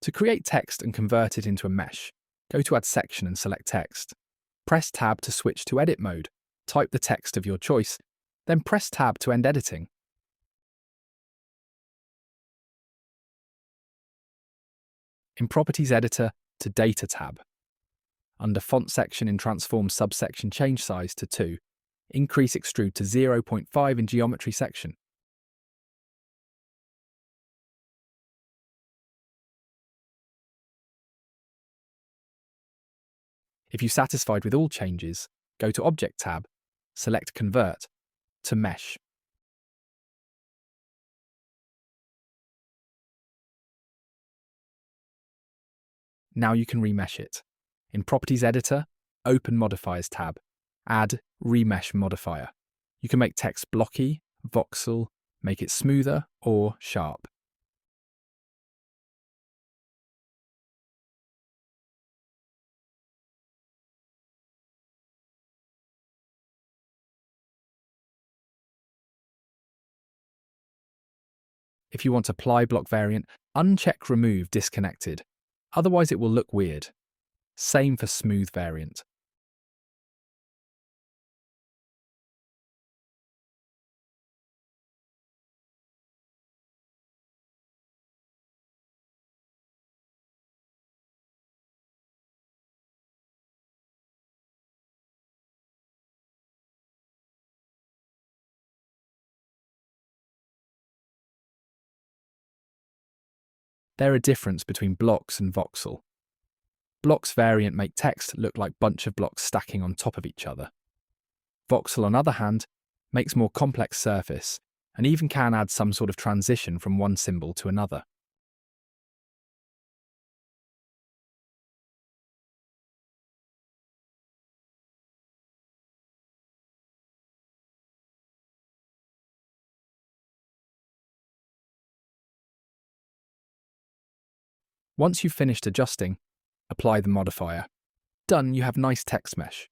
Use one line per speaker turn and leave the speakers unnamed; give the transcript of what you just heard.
To create text and convert it into a mesh, go to Add Section and select Text. Press Tab to switch to Edit mode. Type the text of your choice, then press Tab to end editing. In Properties Editor, to Data tab. Under Font section in Transform subsection, change size to 2. Increase Extrude to 0.5 in Geometry section. If you're satisfied with all changes, go to Object tab, select Convert to Mesh. Now you can remesh it. In Properties Editor, open Modifiers tab. Add Remesh Modifier. You can make text blocky, voxel, make it smoother or sharp. If you want Apply Block Variant, uncheck Remove Disconnected. Otherwise it will look weird. Same for Smooth Variant. There are differences between blocks and voxel. Blocks variant make text look like bunch of blocks stacking on top of each other. Voxel, on the other hand, makes more complex surface and even can add some sort of transition from one symbol to another. Once you've finished adjusting, apply the modifier. Done, you have nice text mesh.